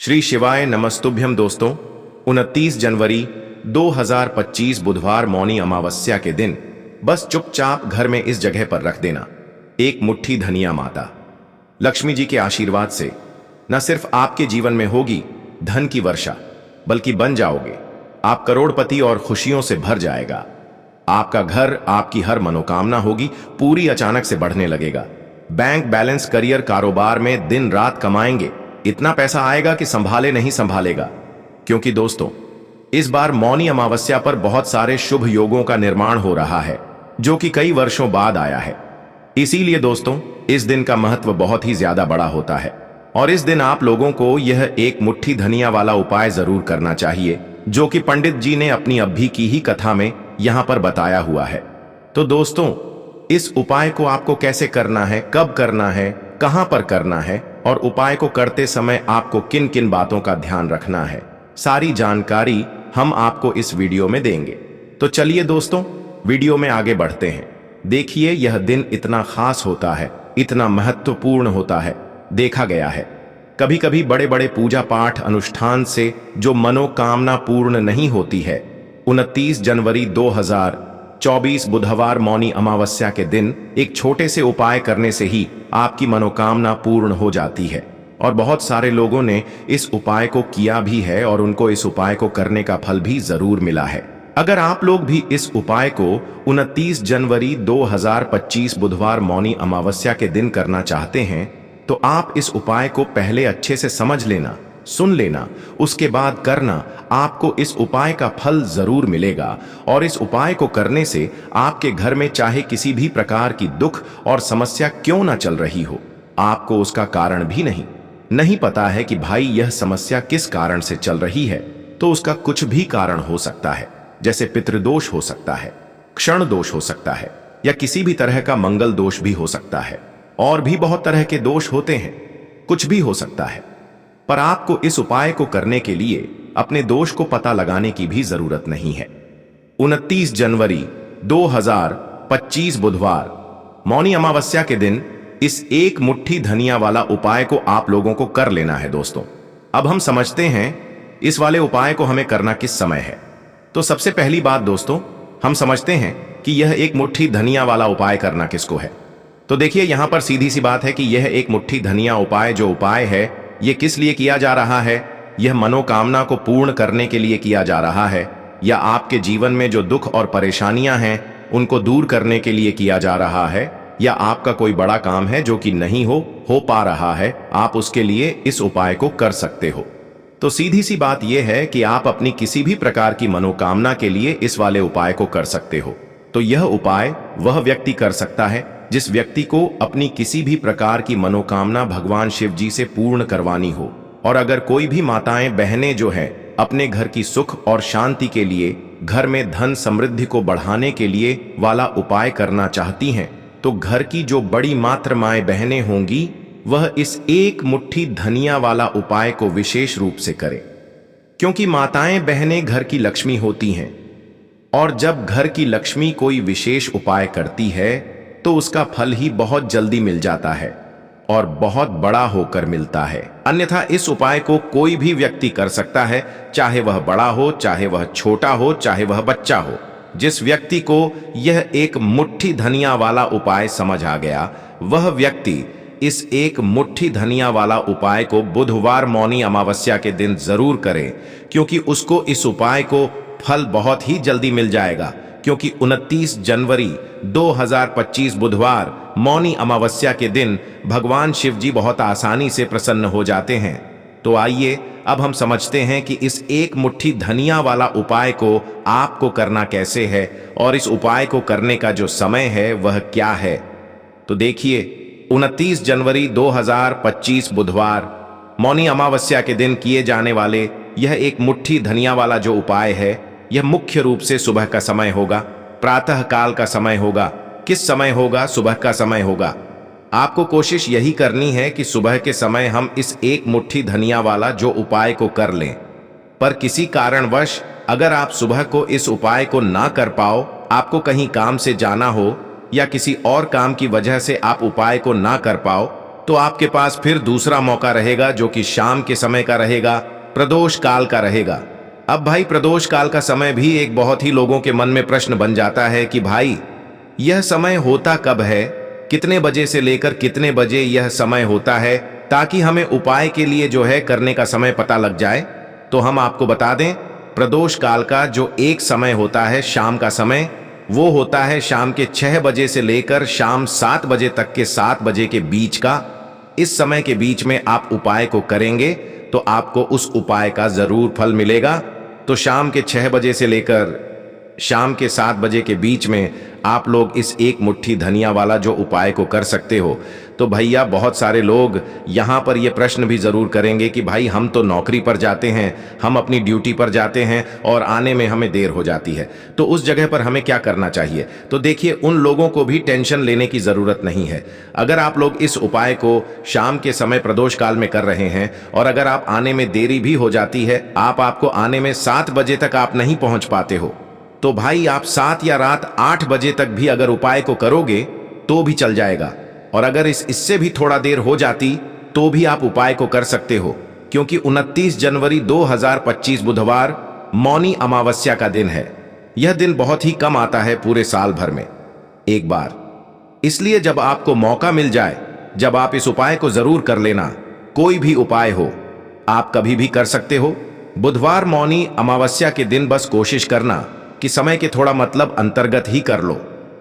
श्री शिवाय नमस्तुभ्यम दोस्तों। 29 जनवरी 2025 बुधवार मौनी अमावस्या के दिन बस चुपचाप घर में इस जगह पर रख देना एक मुट्ठी धनिया। माता लक्ष्मी जी के आशीर्वाद से न सिर्फ आपके जीवन में होगी धन की वर्षा, बल्कि बन जाओगे आप करोड़पति और खुशियों से भर जाएगा आपका घर। आपकी हर मनोकामना होगी पूरी, अचानक से बढ़ने लगेगा। बैंक बैलेंस, करियर, कारोबार में दिन रात कमाएंगे, इतना पैसा आएगा कि संभाले नहीं संभालेगा। क्योंकि दोस्तों, इस बार मौनी अमावस्या पर बहुत सारे शुभ योगों का निर्माण हो रहा है, जो कि कई वर्षों बाद आया है। इसीलिए दोस्तों, इस दिन का महत्व बहुत ही ज्यादा बड़ा होता है और इस दिन आप लोगों को यह एक मुट्ठी धनिया वाला उपाय जरूर करना चाहिए, जो कि पंडित जी ने अपनी अभी की ही कथा में यहां पर बताया हुआ है। तो दोस्तों, इस उपाय को आपको कैसे करना है, कब करना है, कहां पर करना है और उपाय को करते समय आपको किन किन बातों का ध्यान रखना है, सारी जानकारी हम आपको इस वीडियो में देंगे। तो चलिए दोस्तों, वीडियो में आगे बढ़ते हैं। देखिए, यह दिन इतना खास होता है, इतना महत्वपूर्ण होता है। देखा गया है कभी कभी बड़े बड़े पूजा पाठ अनुष्ठान से जो मनोकामना पूर्ण नहीं होती है, 29 जनवरी 2024 बुधवार मौनी अमावस्या के दिन एक छोटे से उपाय करने से ही आपकी मनोकामना पूर्ण हो जाती है। और बहुत सारे लोगों ने इस उपाय को किया भी है और उनको इस उपाय को करने का फल भी जरूर मिला है। अगर आप लोग भी इस उपाय को 29 जनवरी 2025 बुधवार मौनी अमावस्या के दिन करना चाहते हैं, तो आप इस उपाय को पहले अच्छे से समझ लेना, सुन लेना, उसके बाद करना। आपको इस उपाय का फल जरूर मिलेगा और इस उपाय को करने से आपके घर में चाहे किसी भी प्रकार की दुख और समस्या क्यों ना चल रही हो, आपको उसका कारण भी नहीं पता है कि भाई यह समस्या किस कारण से चल रही है, तो उसका कुछ भी कारण हो सकता है। जैसे पितृदोष हो सकता है, क्षण दोष हो सकता है, या किसी भी तरह का मंगल दोष भी हो सकता है। और भी बहुत तरह के दोष होते हैं, कुछ भी हो सकता है। पर आपको इस उपाय को करने के लिए अपने दोष को पता लगाने की भी जरूरत नहीं है। 29 जनवरी 2025 बुधवार मौनी अमावस्या के दिन इस एक मुट्ठी धनिया वाला उपाय को आप लोगों को कर लेना है। दोस्तों, अब हम समझते हैं इस वाले उपाय को हमें करना किस समय है। तो सबसे पहली बात दोस्तों, हम समझते हैं कि यह एक मुट्ठी धनिया वाला उपाय करना किसको है। तो देखिए, यहां पर सीधी सी बात है कि यह एक मुट्ठी धनिया उपाय जो उपाय है, यह किस लिए किया जा रहा है। यह मनोकामना को पूर्ण करने के लिए किया जा रहा है, या आपके जीवन में जो दुख और परेशानियां हैं उनको दूर करने के लिए किया जा रहा है, या आपका कोई बड़ा काम है जो कि नहीं हो पा रहा है, आप उसके लिए इस उपाय को कर सकते हो। तो सीधी सी बात यह है कि आप अपनी किसी भी प्रकार की मनोकामना के लिए इस वाले उपाय को कर सकते हो। तो यह उपाय वह व्यक्ति कर सकता है जिस व्यक्ति को अपनी किसी भी प्रकार की मनोकामना भगवान शिव जी से पूर्ण करवानी हो। और अगर कोई भी माताएं बहनें जो है अपने घर की सुख और शांति के लिए, घर में धन समृद्धि को बढ़ाने के लिए वाला उपाय करना चाहती हैं, तो घर की जो बड़ी मात्र माएं बहनें होंगी वह इस एक मुट्ठी धनिया वाला उपाय को विशेष रूप से करें। क्योंकि माताएं बहनें घर की लक्ष्मी होती हैं, और जब घर की लक्ष्मी कोई विशेष उपाय करती है तो उसका फल ही बहुत जल्दी मिल जाता है और बहुत बड़ा होकर मिलता है। अन्यथा इस उपाय को कोई भी व्यक्ति कर सकता है, चाहे वह बड़ा हो, चाहे वह छोटा हो, चाहे वह बच्चा हो। जिस व्यक्ति को यह एक मुट्ठी धनिया वाला उपाय समझ आ गया, वह व्यक्ति इस एक मुट्ठी धनिया वाला उपाय को बुधवार मौनी अमावस्या के दिन जरूर करे, क्योंकि उसको इस उपाय को फल बहुत ही जल्दी मिल जाएगा। क्योंकि 29 जनवरी 2025 बुधवार मौनी अमावस्या के दिन भगवान शिव जी बहुत आसानी से प्रसन्न हो जाते हैं। तो आइए अब हम समझते हैं कि इस एक मुट्ठी धनिया वाला उपाय को आपको करना कैसे है और इस उपाय को करने का जो समय है वह क्या है। तो देखिए, 29 जनवरी 2025 बुधवार मौनी अमावस्या के दिन किए जाने वाले यह एक मुट्ठी धनिया वाला जो उपाय है, यह मुख्य रूप से सुबह का समय होगा, प्रातः काल का समय होगा। किस समय होगा? सुबह का समय होगा। आपको कोशिश यही करनी है कि सुबह के समय हम इस एक मुट्ठी धनिया वाला जो उपाय को कर लें। पर किसी कारणवश अगर आप सुबह को इस उपाय को ना कर पाओ, आपको कहीं काम से जाना हो या किसी और काम की वजह से आप उपाय को ना कर पाओ, तो आपके पास फिर दूसरा मौका रहेगा जो कि शाम के समय का रहेगा, प्रदोष काल का रहेगा। अब भाई प्रदोष काल का समय भी एक बहुत ही लोगों के मन में प्रश्न बन जाता है कि भाई यह समय होता कब है, कितने बजे से लेकर कितने बजे यह समय होता है, ताकि हमें उपाय के लिए जो है करने का समय पता लग जाए। तो हम आपको बता दें, प्रदोष काल का जो एक समय होता है शाम का समय, वो होता है शाम के 6 बजे से लेकर शाम 7 बजे तक के 7 बजे के बीच का। इस समय के बीच में आप उपाय को करेंगे तो आपको उस उपाय का जरूर फल मिलेगा। तो शाम के 6 बजे से लेकर शाम के 7 बजे के बीच में आप लोग इस एक मुट्ठी धनिया वाला जो उपाय को कर सकते हो। तो भैया बहुत सारे लोग यहाँ पर ये प्रश्न भी जरूर करेंगे कि भाई हम तो नौकरी पर जाते हैं, हम अपनी ड्यूटी पर जाते हैं और आने में हमें देर हो जाती है, तो उस जगह पर हमें क्या करना चाहिए। तो देखिए, उन लोगों को भी टेंशन लेने की जरूरत नहीं है। अगर आप लोग इस उपाय को शाम के समय प्रदोष काल में कर रहे हैं और अगर आप आने में देरी भी हो जाती है, आपको आने में 7 बजे तक आप नहीं पहुंच पाते हो, तो भाई आप 7 या रात 8 बजे तक भी अगर उपाय को करोगे तो भी चल जाएगा। और अगर इससे भी थोड़ा देर हो जाती तो भी आप उपाय को कर सकते हो, क्योंकि 29 जनवरी 2025 बुधवार मौनी अमावस्या का दिन है। यह दिन बहुत ही कम आता है पूरे साल भर में एक बार, इसलिए जब आपको मौका मिल जाए, जब आप इस उपाय को जरूर कर लेना। कोई भी उपाय हो, आप कभी भी कर सकते हो। बुधवार मौनी अमावस्या के दिन बस कोशिश करना कि समय के थोड़ा मतलब अंतर्गत ही कर लो,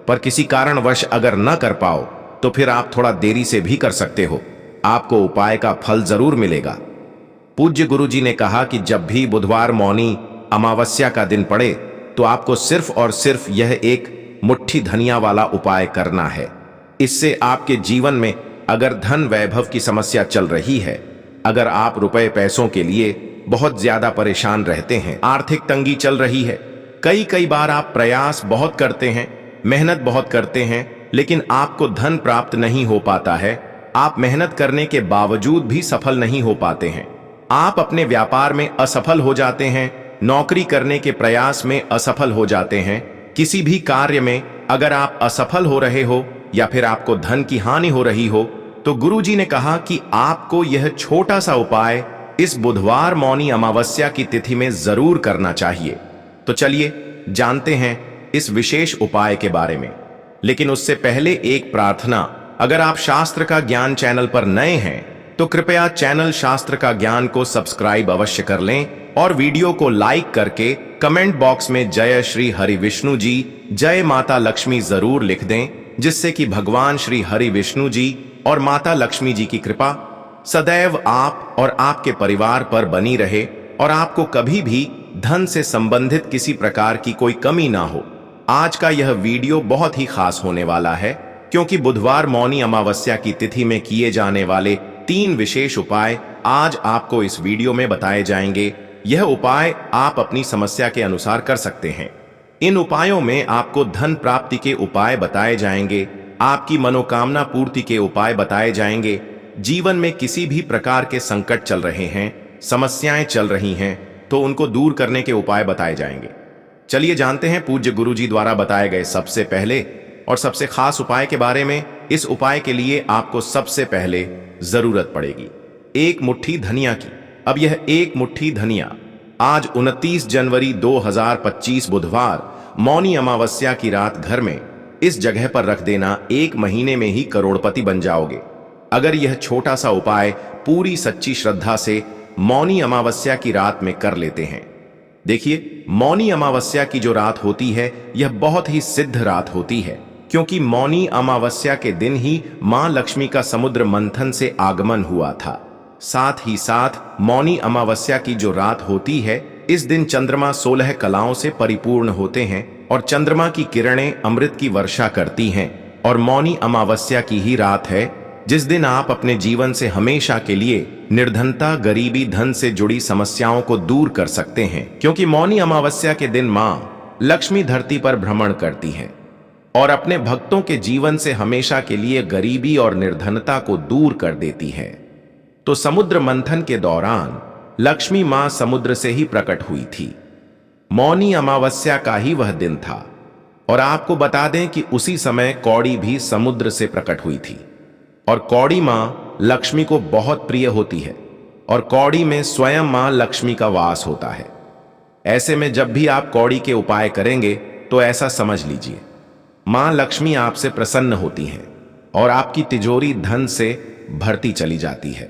पर किसी कारणवश अगर न कर पाओ तो फिर आप थोड़ा देरी से भी कर सकते हो, आपको उपाय का फल जरूर मिलेगा। पूज्य गुरुजी ने कहा कि जब भी बुधवार मौनी अमावस्या का दिन पड़े तो आपको सिर्फ और सिर्फ यह एक मुट्ठी धनिया वाला उपाय करना है। इससे आपके जीवन में अगर धन वैभव की समस्या चल रही है, अगर आप रुपए पैसों के लिए बहुत ज्यादा परेशान रहते हैं, आर्थिक तंगी चल रही है, कई बार आप प्रयास बहुत करते हैं, मेहनत बहुत करते हैं, लेकिन आपको धन प्राप्त नहीं हो पाता है, आप मेहनत करने के बावजूद भी सफल नहीं हो पाते हैं, आप अपने व्यापार में असफल हो जाते हैं, नौकरी करने के प्रयास में असफल हो जाते हैं, किसी भी कार्य में अगर आप असफल हो रहे हो या फिर आपको धन की हानि हो रही हो, तो गुरुजी ने कहा कि आपको यह छोटा सा उपाय इस बुधवार मौनी अमावस्या की तिथि में जरूर करना चाहिए। तो चलिए जानते हैं इस विशेष उपाय के बारे में, लेकिन उससे पहले एक प्रार्थना। अगर आप शास्त्र का ज्ञान चैनल पर नए हैं तो कृपया चैनल शास्त्र का ज्ञान को सब्सक्राइब अवश्य कर लें और वीडियो को लाइक करके कमेंट बॉक्स में जय श्री हरि विष्णु जी, जय माता लक्ष्मी जरूर लिख दें, जिससे कि भगवान श्री हरि विष्णु जी और माता लक्ष्मी जी की कृपा सदैव आप और आपके परिवार पर बनी रहे और आपको कभी भी धन से संबंधित किसी प्रकार की कोई कमी ना हो। आज का यह वीडियो बहुत ही खास होने वाला है, क्योंकि बुधवार मौनी अमावस्या की तिथि में किए जाने वाले 3 विशेष उपाय आज आपको इस वीडियो में बताए जाएंगे। यह उपाय आप अपनी समस्या के अनुसार कर सकते हैं। इन उपायों में आपको धन प्राप्ति के उपाय बताए जाएंगे, आपकी मनोकामना पूर्ति के उपाय बताए जाएंगे, जीवन में किसी भी प्रकार के संकट चल रहे हैं, समस्याएं चल रही हैं, तो उनको दूर करने के उपाय बताए जाएंगे। चलिए जानते हैं पूज्य गुरुजी द्वारा बताए गए सबसे पहले और सबसे खास उपाय के बारे में। इस उपाय के लिए आपको सबसे पहले जरूरत पड़ेगी एक मुट्ठी धनिया की। अब यह एक मुट्ठी धनिया आज 29 जनवरी 2025 बुधवार मौनी अमावस्या की रात घर में इस जगह पर रख देना, 1 महीने में ही करोड़पति बन जाओगे अगर यह छोटा सा उपाय पूरी सच्ची श्रद्धा से मौनी अमावस्या की रात में कर लेते हैं। देखिए, मौनी अमावस्या की जो रात होती है यह बहुत ही सिद्ध रात होती है, क्योंकि मौनी अमावस्या के दिन ही मां लक्ष्मी का समुद्र मंथन से आगमन हुआ था। साथ ही साथ मौनी अमावस्या की जो रात होती है, इस दिन चंद्रमा 16 कलाओं से परिपूर्ण होते हैं और चंद्रमा की किरणें अमृत की वर्षा करती हैं। और मौनी अमावस्या की ही रात है जिस दिन आप अपने जीवन से हमेशा के लिए निर्धनता, गरीबी, धन से जुड़ी समस्याओं को दूर कर सकते हैं, क्योंकि मौनी अमावस्या के दिन मां लक्ष्मी धरती पर भ्रमण करती हैं और अपने भक्तों के जीवन से हमेशा के लिए गरीबी और निर्धनता को दूर कर देती है। तो समुद्र मंथन के दौरान लक्ष्मी मां समुद्र से ही प्रकट हुई थी। मौनी अमावस्या का ही वह दिन था और आपको बता दें कि उसी समय कौड़ी भी समुद्र से प्रकट हुई थी और कौड़ी मां लक्ष्मी को बहुत प्रिय होती है और कौड़ी में स्वयं मां लक्ष्मी का वास होता है। ऐसे में जब भी आप कौड़ी के उपाय करेंगे तो ऐसा समझ लीजिए, मां लक्ष्मी आपसे प्रसन्न होती हैं और आपकी तिजोरी धन से भरती चली जाती है।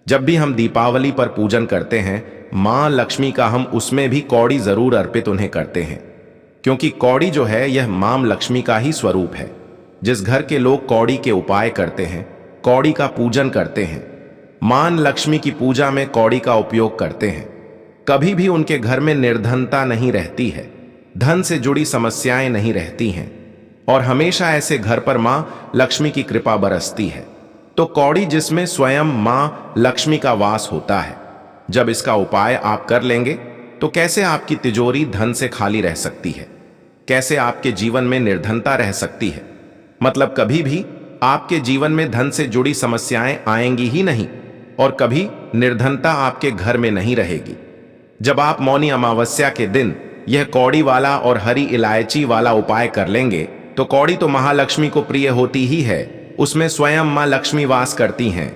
जब भी हम दीपावली पर पूजन करते हैं मां लक्ष्मी का, हम उसमें भी कौड़ी जरूर अर्पित उन्हें करते हैं, क्योंकि कौड़ी जो है यह मां लक्ष्मी का ही स्वरूप है। जिस घर के लोग कौड़ी के उपाय करते हैं, कौड़ी का पूजन करते हैं, मां लक्ष्मी की पूजा में कौड़ी का उपयोग करते हैं, कभी भी उनके घर में निर्धनता नहीं रहती है, धन से जुड़ी समस्याएं नहीं रहती हैं और हमेशा ऐसे घर पर मां लक्ष्मी की कृपा बरसती है। तो कौड़ी जिसमें स्वयं मां लक्ष्मी का वास होता है, जब इसका उपाय आप कर लेंगे तो कैसे आपकी तिजोरी धन से खाली रह सकती है, कैसे आपके जीवन में निर्धनता रह सकती है। मतलब कभी भी आपके जीवन में धन से जुड़ी समस्याएं आएंगी ही नहीं और कभी निर्धनता आपके घर में नहीं रहेगी। जब आप मौनी अमावस्या के दिन यह कौड़ी वाला और हरी इलायची वाला उपाय कर लेंगे तो कौड़ी तो महालक्ष्मी को प्रिय होती ही है, उसमें स्वयं मां लक्ष्मी वास करती हैं।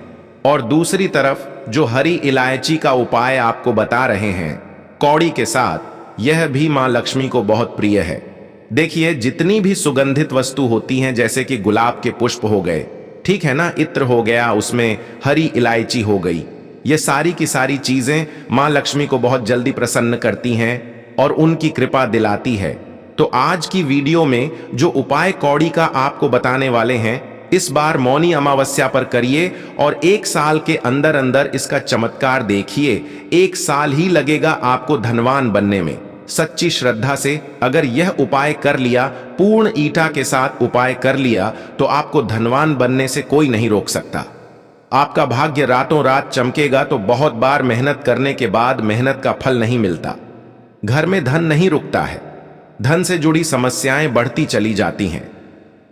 और दूसरी तरफ जो हरी इलायची का उपाय आपको बता रहे हैं कौड़ी के साथ, यह भी मां लक्ष्मी को बहुत प्रिय है। देखिए, जितनी भी सुगंधित वस्तु होती हैं, जैसे कि गुलाब के पुष्प हो गए, ठीक है ना, इत्र हो गया, उसमें हरी इलायची हो गई, ये सारी की सारी चीजें मां लक्ष्मी को बहुत जल्दी प्रसन्न करती हैं और उनकी कृपा दिलाती है। तो आज की वीडियो में जो उपाय कौड़ी का आपको बताने वाले हैं, इस बार मौनी अमावस्या पर करिए और 1 साल के अंदर अंदर इसका चमत्कार देखिए। 1 साल ही लगेगा आपको धनवान बनने में। सच्ची श्रद्धा से अगर यह उपाय कर लिया, पूर्ण ईटा के साथ उपाय कर लिया, तो आपको धनवान बनने से कोई नहीं रोक सकता। आपका भाग्य रातों रात चमकेगा। तो बहुत बार मेहनत करने के बाद मेहनत का फल नहीं मिलता, घर में धन नहीं रुकता है, धन से जुड़ी समस्याएं बढ़ती चली जाती हैं।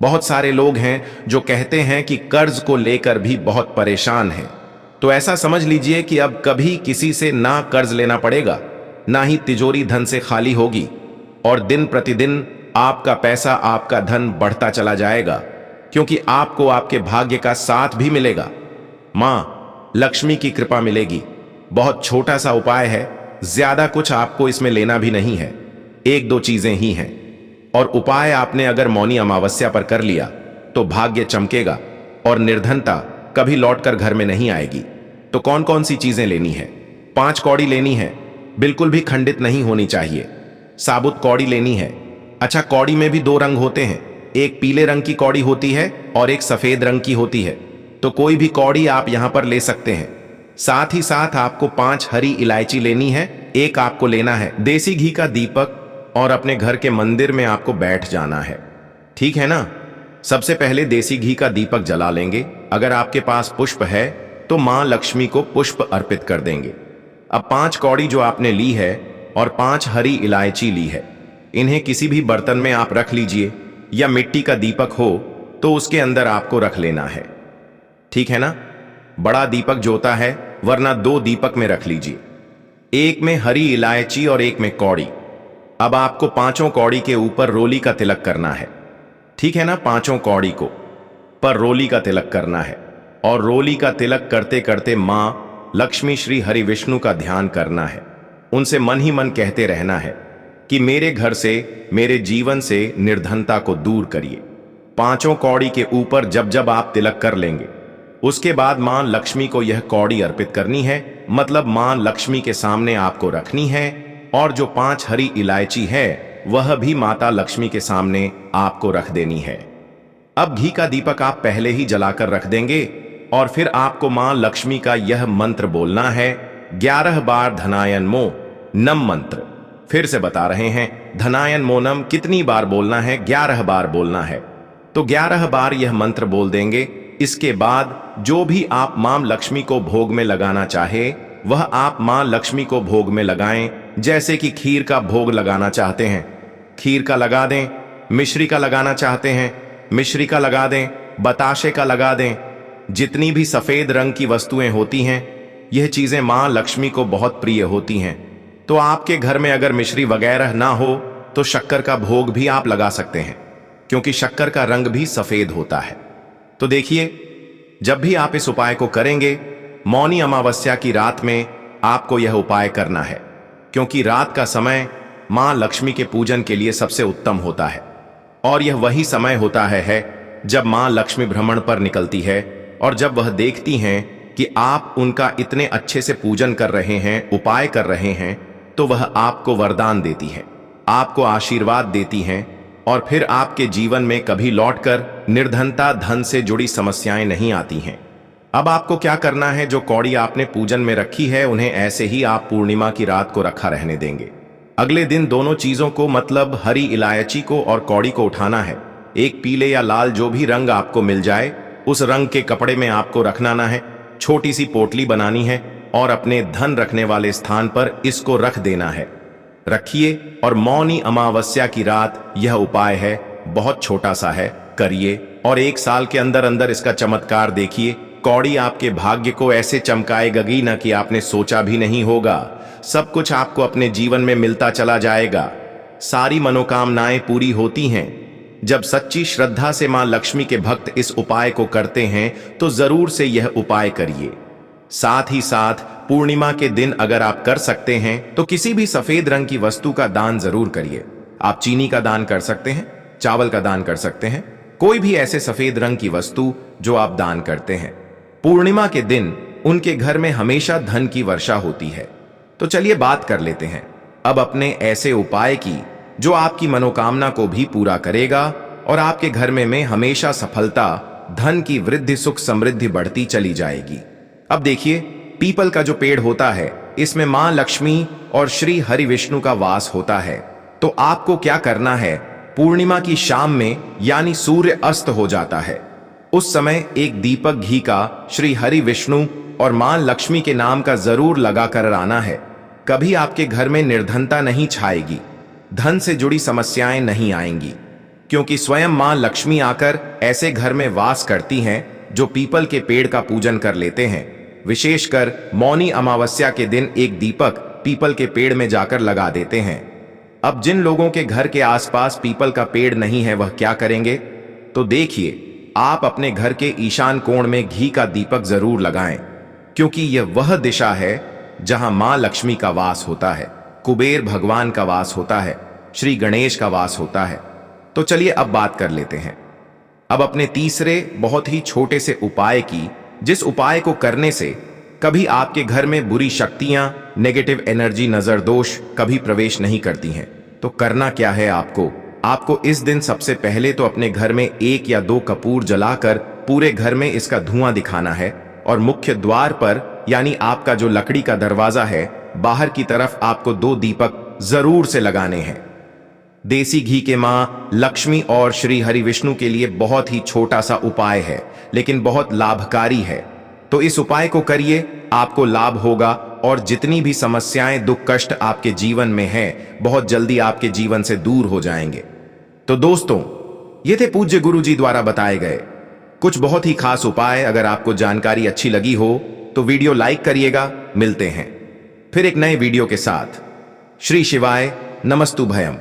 बहुत सारे लोग हैं जो कहते हैं कि कर्ज को लेकर भी बहुत परेशान हैं। तो ऐसा समझ लीजिए कि अब कभी किसी से ना कर्ज लेना पड़ेगा, ना ही तिजोरी धन से खाली होगी और दिन प्रतिदिन आपका पैसा, आपका धन बढ़ता चला जाएगा, क्योंकि आपको आपके भाग्य का साथ भी मिलेगा, मां लक्ष्मी की कृपा मिलेगी। बहुत छोटा सा उपाय है, ज्यादा कुछ आपको इसमें लेना भी नहीं है, 1-2 चीजें ही हैं। और उपाय आपने अगर मौनी अमावस्या पर कर लिया तो भाग्य चमकेगा और निर्धनता कभी लौटकर घर में नहीं आएगी। तो कौन कौन सी चीजें लेनी है? 5 कौड़ी लेनी है, बिल्कुल भी खंडित नहीं होनी चाहिए। साबुत कौड़ी लेनी है। अच्छा, कौड़ी में भी 2 रंग होते हैं, एक पीले रंग की कौड़ी होती है और एक सफेद रंग की होती है। तो कोई भी कौड़ी आप यहां पर ले सकते हैं। साथ ही साथ आपको 5 हरी इलायची लेनी है, एक आपको लेना है देसी घी का दीपक और अपने घर के मंदिर में आपको बैठ जाना है, ठीक है ना। सबसे पहले देसी घी का दीपक जला लेंगे। अगर आपके पास पुष्प है तो मां लक्ष्मी को पुष्प अर्पित कर देंगे। अब 5 कौड़ी जो आपने ली है और 5 हरी इलायची ली है, इन्हें किसी भी बर्तन में आप रख लीजिए, या मिट्टी का दीपक हो तो उसके अंदर आपको रख लेना है, ठीक है ना। बड़ा दीपक जो होता है, वरना 2 दीपक में रख लीजिए, एक में हरी इलायची और एक में कौड़ी। अब आपको 5 कौड़ी के ऊपर रोली का तिलक करना है, ठीक है ना। 5 कौड़ी को पर रोली का तिलक करना है और रोली का तिलक करते करते मां लक्ष्मी श्री हरि विष्णु का ध्यान करना है। उनसे मन ही मन कहते रहना है कि मेरे घर से, मेरे जीवन से निर्धनता को दूर करिए। 5 कौड़ी के ऊपर जब जब आप तिलक कर लेंगे, उसके बाद मां लक्ष्मी को यह कौड़ी अर्पित करनी है, मतलब मां लक्ष्मी के सामने आपको रखनी है। और जो 5 हरी इलायची है वह भी माता लक्ष्मी के सामने आपको रख देनी है। अब घी का दीपक आप पहले ही जलाकर रख देंगे और फिर आपको मां लक्ष्मी का यह मंत्र बोलना है, 11 बार धनायन मो नम मंत्र। फिर से बता रहे हैं, धनायन मोनम कितनी बार बोलना है? 11 बार बोलना है। तो 11 बार यह मंत्र बोल देंगे। इसके बाद जो भी आप मां लक्ष्मी को भोग में लगाना चाहे वह आप मां लक्ष्मी को भोग में लगाएं। जैसे कि खीर का भोग लगाना चाहते हैं, खीर का लगा दें, मिश्री का लगाना चाहते हैं, मिश्री का लगा दें, बताशे का लगा दें। जितनी भी सफेद रंग की वस्तुएं होती हैं, यह चीजें मां लक्ष्मी को बहुत प्रिय होती हैं। तो आपके घर में अगर मिश्री वगैरह ना हो तो शक्कर का भोग भी आप लगा सकते हैं, क्योंकि शक्कर का रंग भी सफेद होता है। तो देखिए, जब भी आप इस उपाय को करेंगे, मौनी अमावस्या की रात में आपको यह उपाय करना है, क्योंकि रात का समय मां लक्ष्मी के पूजन के लिए सबसे उत्तम होता है। और यह वही समय होता है जब मां लक्ष्मी भ्रमण पर निकलती है, और जब वह देखती हैं कि आप उनका इतने अच्छे से पूजन कर रहे हैं, उपाय कर रहे हैं, तो वह आपको वरदान देती है, आपको आशीर्वाद देती हैं, और फिर आपके जीवन में कभी लौटकर निर्धनता, धन से जुड़ी समस्याएं नहीं आती हैं। अब आपको क्या करना है, जो कौड़ी आपने पूजन में रखी है उन्हें ऐसे ही आप पूर्णिमा की रात को रखा रहने देंगे। अगले दिन दोनों चीजों को, मतलब हरी इलायची को और कौड़ी को उठाना है। एक पीले या लाल जो भी रंग आपको मिल जाए उस रंग के कपड़े में आपको रखना है। छोटी सी पोटली बनानी है और अपने धन रखने वाले स्थान पर इसको रख देना है। रखिए और मौनी अमावस्या की रात यह उपाय है, बहुत छोटा सा है, करिए और 1 साल के अंदर अंदर इसका चमत्कार देखिए। कौड़ी आपके भाग्य को ऐसे चमकाएगी न कि आपने सोचा भी नहीं होगा। सब कुछ आपको अपने जीवन में मिलता चला जाएगा। सारी मनोकामनाएं पूरी होती हैं। जब सच्ची श्रद्धा से मां लक्ष्मी के भक्त इस उपाय को करते हैं तो जरूर से यह उपाय करिए। साथ ही साथ पूर्णिमा के दिन अगर आप कर सकते हैं तो किसी भी सफेद रंग की वस्तु का दान जरूर करिए। आप चीनी का दान कर सकते हैं, चावल का दान कर सकते हैं, कोई भी ऐसे सफेद रंग की वस्तु जो आप दान करते हैं। पूर्णिमा के दिन उनके घर में हमेशा धन की वर्षा होती है। तो चलिए बात कर लेते हैं अब अपने ऐसे उपाय की जो आपकी मनोकामना को भी पूरा करेगा और आपके घर में हमेशा सफलता, धन की वृद्धि, सुख समृद्धि बढ़ती चली जाएगी। अब देखिए, पीपल का जो पेड़ होता है इसमें मां लक्ष्मी और श्री हरि विष्णु का वास होता है। तो आपको क्या करना है, पूर्णिमा की शाम में यानी सूर्य अस्त हो जाता है उस समय एक दीपक घी का श्री हरि विष्णु और मां लक्ष्मी के नाम का जरूर लगा कर आना है। कभी आपके घर में निर्धनता नहीं छाएगी, धन से जुड़ी समस्याएं नहीं आएंगी, क्योंकि स्वयं मां लक्ष्मी आकर ऐसे घर में वास करती हैं जो पीपल के पेड़ का पूजन कर लेते हैं। विशेषकर मौनी अमावस्या के दिन एक दीपक पीपल के पेड़ में जाकर लगा देते हैं। अब जिन लोगों के घर के आसपास पीपल का पेड़ नहीं है वह क्या करेंगे, तो देखिए, आप अपने घर के ईशान कोण में घी का दीपक जरूर लगाएं, क्योंकि यह वह दिशा है जहां मां लक्ष्मी का वास होता है, कुबेर भगवान का वास होता है, श्री गणेश का वास होता है। तो चलिए अब बात कर लेते हैं अब अपने तीसरे बहुत ही छोटे से उपाय की, जिस उपाय को करने से कभी आपके घर में बुरी शक्तियां, नेगेटिव एनर्जी, नजर दोष कभी प्रवेश नहीं करती हैं। तो करना क्या है आपको इस दिन सबसे पहले तो अपने घर में 1 या 2 कपूर जलाकर पूरे घर में इसका धुआं दिखाना है, और मुख्य द्वार पर यानी आपका जो लकड़ी का दरवाजा है बाहर की तरफ आपको 2 दीपक जरूर से लगाने हैं। देसी घी के मां लक्ष्मी और श्री हरि विष्णु के लिए बहुत ही छोटा सा उपाय है, लेकिन बहुत लाभकारी है। तो इस उपाय को करिए, आपको लाभ होगा और जितनी भी समस्याएं, दुख, कष्ट आपके जीवन में हैं बहुत जल्दी आपके जीवन से दूर हो जाएंगे। तो दोस्तों, ये थे पूज्य गुरु जी द्वारा बताए गए कुछ बहुत ही खास उपाय। अगर आपको जानकारी अच्छी लगी हो तो वीडियो लाइक करिएगा। मिलते हैं फिर एक नए वीडियो के साथ। श्री शिवाय नमस्तुभयम।